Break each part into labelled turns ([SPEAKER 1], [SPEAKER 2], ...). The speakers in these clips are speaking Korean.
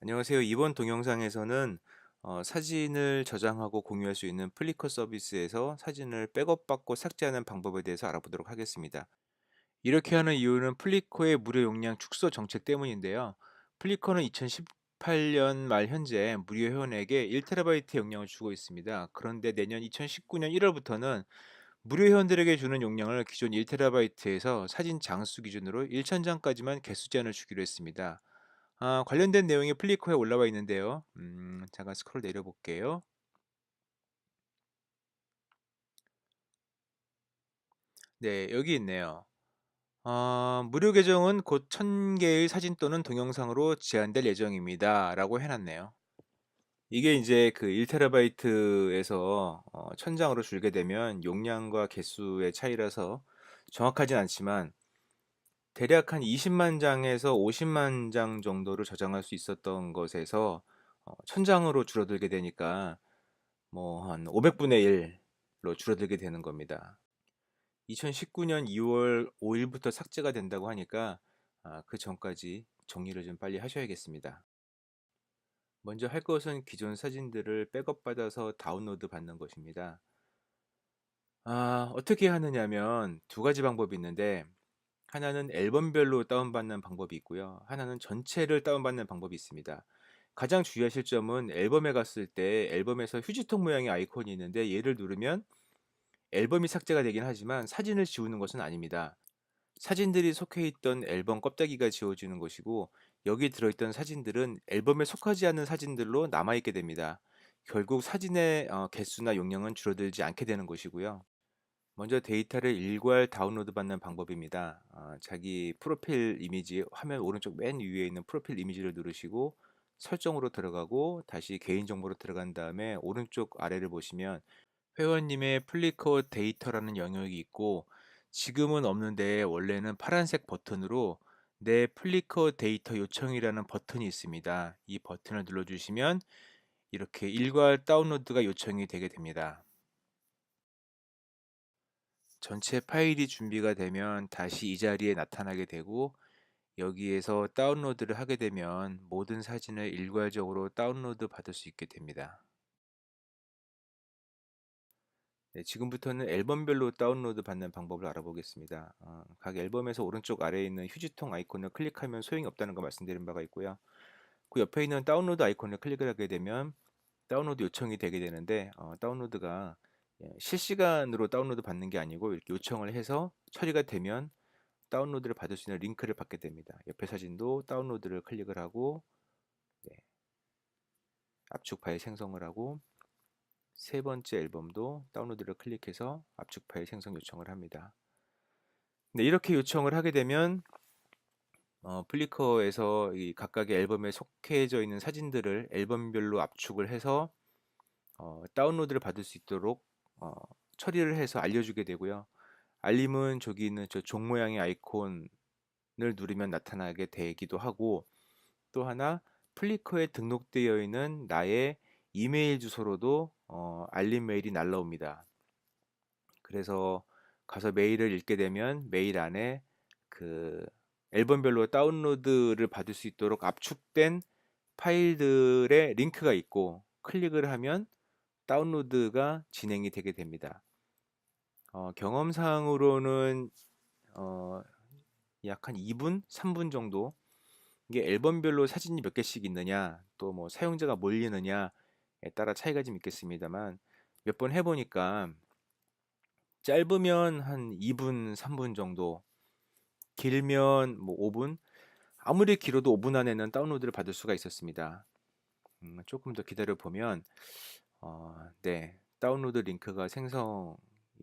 [SPEAKER 1] 안녕하세요. 이번 동영상에서는 사진을 저장하고 공유할 수 있는 플리커 서비스에서 사진을 백업받고 삭제하는 방법에 대해서 알아보도록 하겠습니다. 이렇게 하는 이유는 플리커의 무료 용량 축소 정책 때문인데요. 플리커는 2018년 말 현재 무료 회원에게 1TB 용량을 주고 있습니다. 그런데 내년 2019년 1월부터는 무료 회원들에게 주는 용량을 기존 1TB에서 사진 장수 기준으로 1000장까지만 개수 제한을 주기로 했습니다. 관련된 내용이 플리커에 올라와 있는데요. 잠깐 스크롤 내려볼게요. 네, 여기 있네요. 무료 계정은 곧 1000개의 사진 또는 동영상으로 제한될 예정입니다. 라고 해놨네요. 이게 이제 그 1TB에서 1000장으로 줄게 되면 용량과 개수의 차이라서 정확하진 않지만 대략 한 20만 장에서 50만 장 정도를 저장할 수 있었던 것에서 1000장으로 줄어들게 되니까 뭐 한 500분의 1로 줄어들게 되는 겁니다. 2019년 2월 5일부터 삭제가 된다고 하니까 그 전까지 정리를 좀 빨리 하셔야겠습니다. 먼저 할 것은 기존 사진들을 백업받아서 다운로드 받는 것입니다. 어떻게 하느냐면 두 가지 방법이 있는데 하나는 앨범별로 다운받는 방법이 있고요. 하나는 전체를 다운받는 방법이 있습니다. 가장 주의하실 점은 앨범에 갔을 때 앨범에서 휴지통 모양의 아이콘이 있는데 얘를 누르면 앨범이 삭제가 되긴 하지만 사진을 지우는 것은 아닙니다. 사진들이 속해 있던 앨범 껍데기가 지워지는 것이고 여기 들어있던 사진들은 앨범에 속하지 않는 사진들로 남아있게 됩니다. 결국 사진의 개수나 용량은 줄어들지 않게 되는 것이고요. 먼저 데이터를 일괄 다운로드 받는 방법입니다. 자기 프로필 이미지 화면 오른쪽 맨 위에 있는 프로필 이미지를 누르시고 설정으로 들어가고 다시 개인정보로 들어간 다음에 오른쪽 아래를 보시면 회원님의 플리커 데이터라는 영역이 있고 지금은 없는데 원래는 파란색 버튼으로 내 플리커 데이터 요청이라는 버튼이 있습니다. 이 버튼을 눌러주시면 이렇게 일괄 다운로드가 요청이 되게 됩니다. 전체 파일이 준비가 되면 다시 이 자리에 나타나게 되고 여기에서 다운로드를 하게 되면 모든 사진을 일괄적으로 다운로드 받을 수 있게 됩니다. 네, 지금부터는 앨범별로 다운로드 받는 방법을 알아보겠습니다. 각 앨범에서 오른쪽 아래에 있는 휴지통 아이콘을 클릭하면 소용이 없다는 거 말씀드린 바가 있고요. 그 옆에 있는 다운로드 아이콘을 클릭을 하게 되면 다운로드 요청이 되게 되는데 다운로드가 실시간으로 다운로드 받는 게 아니고 이렇게 요청을 해서 처리가 되면 다운로드를 받을 수 있는 링크를 받게 됩니다. 옆에 사진도 다운로드를 클릭을 하고 네, 압축 파일 생성을 하고 세 번째 앨범도 다운로드를 클릭해서 압축 파일 생성 요청을 합니다. 네, 이렇게 요청을 하게 되면 플리커에서 이 각각의 앨범에 속해져 있는 사진들을 앨범별로 압축을 해서 다운로드를 받을 수 있도록 어, 처리를 해서 알려주게 되고요. 알림은 저기 있는 저 종 모양의 아이콘을 누르면 나타나게 되기도 하고 또 하나 플리커에 등록되어 있는 나의 이메일 주소로도 알림 메일이 날라옵니다. 그래서 가서 메일을 읽게 되면 메일 안에 그 앨범별로 다운로드를 받을 수 있도록 압축된 파일들의 링크가 있고 클릭을 하면 다운로드가 진행이 되게 됩니다. 경험상으로는 어, 약 한 2분, 3분 정도 이게 앨범별로 사진이 몇 개씩 있느냐 또 뭐 사용자가 몰리느냐에 따라 차이가 좀 있겠습니다만 몇 번 해보니까 짧으면 한 2분, 3분 정도 길면 뭐 5분 아무리 길어도 5분 안에는 다운로드를 받을 수가 있었습니다. 조금 더 기다려 보면 네, 다운로드 링크가 생성이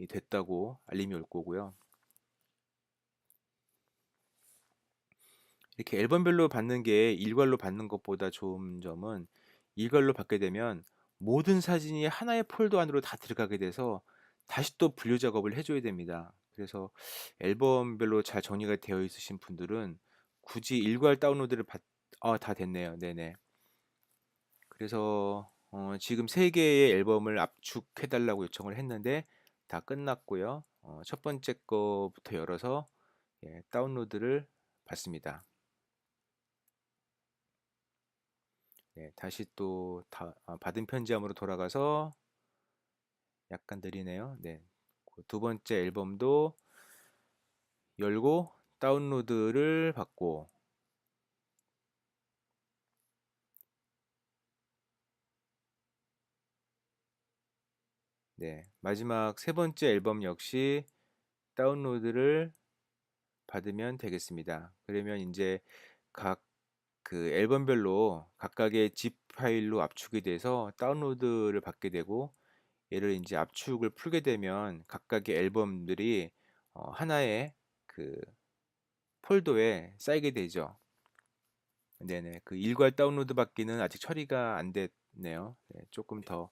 [SPEAKER 1] 됐다고 알림이 올 거고요. 이렇게 앨범별로 받는 게 일괄로 받는 것보다 좋은 점은 일괄로 받게 되면 모든 사진이 하나의 폴더 안으로 다 들어가게 돼서 다시 또 분류 작업을 해줘야 됩니다. 그래서 앨범별로 잘 정리가 되어 있으신 분들은 굳이 일괄 다운로드를 다 됐네요. 네네. 그래서 지금 세 개의 앨범을 압축해달라고 요청을 했는데 다 끝났고요. 첫 번째 거부터 열어서 다운로드를 받습니다. 네, 다시 또 받은 편지함으로 돌아가서 약간 느리네요. 네, 그두 번째 앨범도 열고 다운로드를 받고, 네, 마지막 세 번째 앨범 역시 다운로드를 받으면 되겠습니다. 그러면 이제 각 그 앨범별로 각각의 zip 파일로 압축이 돼서 다운로드를 받게 되고, 얘를 이제 압축을 풀게 되면 각각의 앨범들이 하나의 그 폴더에 쌓이게 되죠. 네네. 그 일괄 다운로드 받기는 아직 처리가 안 됐네요. 네, 조금 더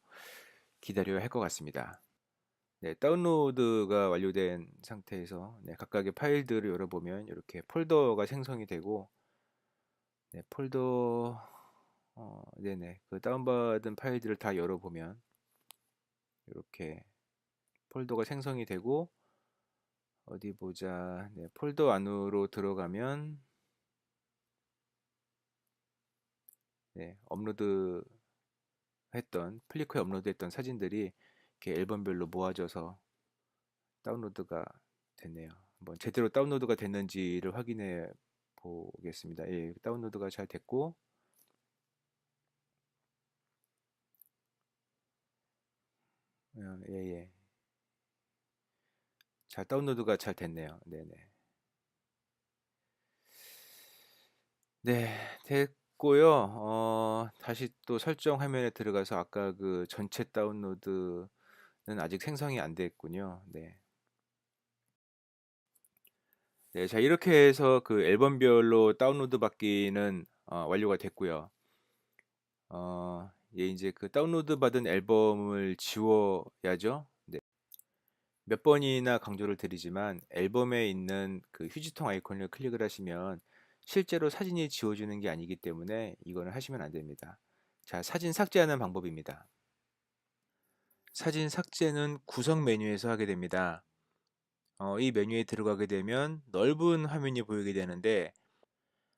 [SPEAKER 1] 기다려야 할 것 같습니다. 네, 다운로드가 완료된 상태에서 네, 각각의 파일들을 열어보면 이렇게 폴더가 생성이 되고, 네, 폴더 네네, 그 다운받은 파일들을 다 열어보면 이렇게 폴더가 생성이 되고, 어디 보자. 네, 폴더 안으로 들어가면 네, 플리커에 업로드했던 사진들이 이렇게 앨범별로 모아져서 다운로드가 됐네요. 한번 제대로 다운로드가 됐는지를 확인해 보겠습니다. 예, 다운로드가 잘 됐고, 예, 예. 잘 다운로드가 잘 됐네요. 네네. 네, 됐고요. 다시 또 설정 화면에 들어가서 아까 그 전체 다운로드는 아직 생성이 안 됐군요. 네. 네, 자, 이렇게 해서 그 앨범별로 다운로드 받기는 완료가 됐고요. 예, 이제 그 다운로드 받은 앨범을 지워야죠. 네. 몇 번이나 강조를 드리지만 앨범에 있는 그 휴지통 아이콘을 클릭을 하시면 실제로 사진이 지워지는 게 아니기 때문에 이거는 하시면 안 됩니다. 자, 사진 삭제하는 방법입니다. 사진 삭제는 구성 메뉴에서 하게 됩니다. 이 메뉴에 들어가게 되면 넓은 화면이 보이게 되는데,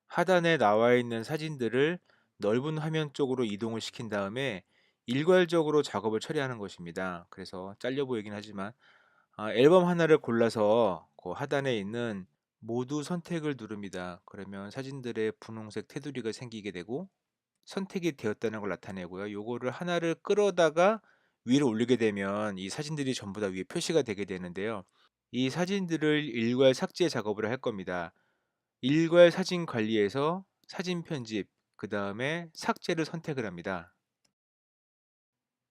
[SPEAKER 1] 하단에 나와 있는 사진들을 넓은 화면 쪽으로 이동을 시킨 다음에 일괄적으로 작업을 처리하는 것입니다. 그래서 잘려 보이긴 하지만 앨범 하나를 골라서 그 하단에 있는 모두 선택을 누릅니다. 그러면 사진들의 분홍색 테두리가 생기게 되고 선택이 되었다는 걸 나타내고요. 요거를 하나를 끌어다가 위로 올리게 되면 이 사진들이 전부 다 위에 표시가 되게 되는데요. 이 사진들을 일괄 삭제 작업을 할 겁니다. 일괄 사진 관리에서 사진 편집, 그 다음에 삭제를 선택을 합니다.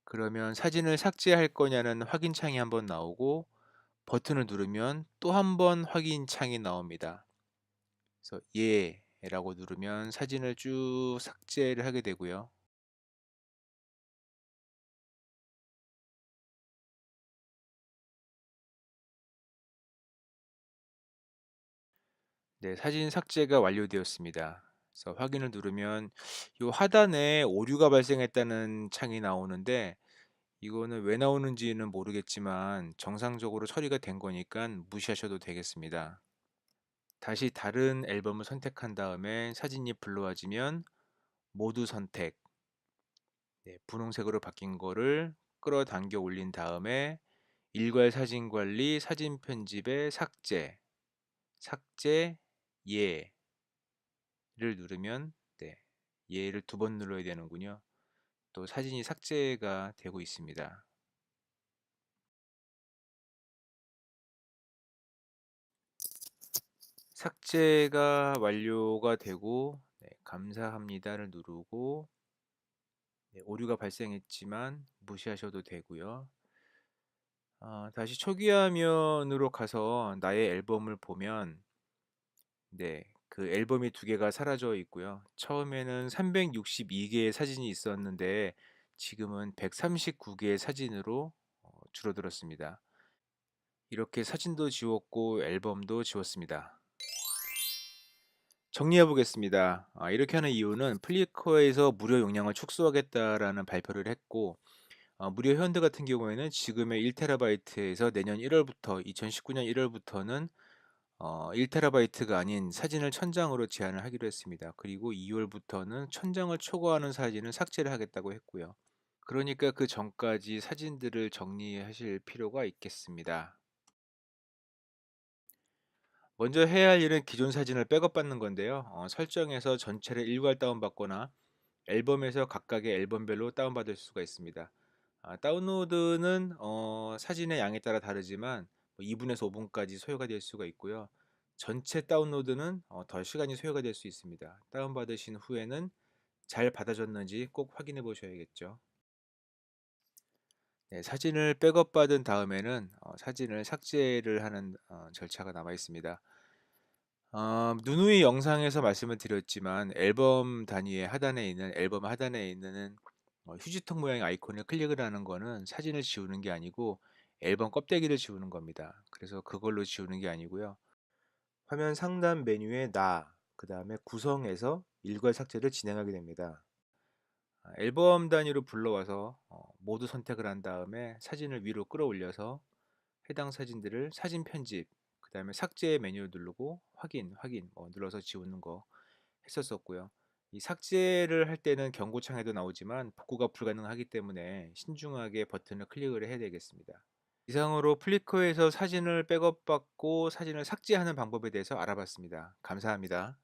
[SPEAKER 1] 그러면 사진을 삭제할 거냐는 확인 창이 한번 나오고, 버튼을 누르면 또 한 번 확인 창이 나옵니다. 그래서 예 라고 누르면 사진을 쭉 삭제를 하게 되고요. 네, 사진 삭제가 완료되었습니다. 그래서 확인을 누르면 이 하단에 오류가 발생했다는 창이 나오는데, 이거는 왜 나오는지는 모르겠지만 정상적으로 처리가 된 거니까 무시하셔도 되겠습니다. 다시 다른 앨범을 선택한 다음에 사진이 불러와지면 모두 선택, 네, 분홍색으로 바뀐 거를 끌어당겨 올린 다음에 일괄 사진 관리, 사진 편집에 삭제, 삭제, 예를 누르면 네, 예를 두 번 눌러야 되는군요. 또 사진이 삭제가 되고 있습니다. 삭제가 완료가 되고 네, 감사합니다를 누르고 네, 오류가 발생했지만 무시하셔도 되고요. 다시 초기 화면으로 가서 나의 앨범을 보면 네, 그 앨범이 두 개가 사라져 있고요. 처음에는 362개의 사진이 있었는데 지금은 139개의 사진으로 줄어들었습니다. 이렇게 사진도 지웠고 앨범도 지웠습니다. 정리해 보겠습니다. 이렇게 하는 이유는 플리커에서 무료 용량을 축소하겠다라는 발표를 했고, 무료 회원들 같은 경우에는 지금의 1TB에서 내년 1월부터 2019년 1월부터는 1TB가 아닌 사진을 1000장으로 제한을 하기로 했습니다. 그리고 2월부터는 1000장을 초과하는 사진은 삭제를 하겠다고 했고요. 그러니까 그 전까지 사진들을 정리하실 필요가 있겠습니다. 먼저 해야 할 일은 기존 사진을 백업받는 건데요. 설정에서 전체를 일괄 다운받거나 앨범에서 각각의 앨범별로 다운받을 수가 있습니다. 다운로드는 사진의 양에 따라 다르지만 2분에서 5분까지 소요가 될 수가 있고요. 전체 다운로드는 더 시간이 소요가 될 수 있습니다. 다운받으신 후에는 잘 받아졌는지 꼭 확인해 보셔야겠죠. 네, 사진을 백업받은 다음에는 사진을 삭제를 하는 절차가 남아 있습니다. 누누이 영상에서 말씀을 드렸지만 앨범 단위의 하단에 있는 앨범 하단에 있는 휴지통 모양의 아이콘을 클릭을 하는 거는 사진을 지우는 게 아니고 앨범 껍데기를 지우는 겁니다. 그래서 그걸로 지우는 게 아니고요. 화면 상단 메뉴에 그 다음에 구성에서 일괄 삭제를 진행하게 됩니다. 앨범 단위로 불러와서 모두 선택을 한 다음에 사진을 위로 끌어올려서 해당 사진들을 사진 편집, 그 다음에 삭제 메뉴를 누르고 확인 눌러서 지우는 거 했었었고요. 이 삭제를 할 때는 경고창에도 나오지만 복구가 불가능하기 때문에 신중하게 버튼을 클릭을 해야 되겠습니다. 이상으로 플리커에서 사진을 백업받고 사진을 삭제하는 방법에 대해서 알아봤습니다. 감사합니다.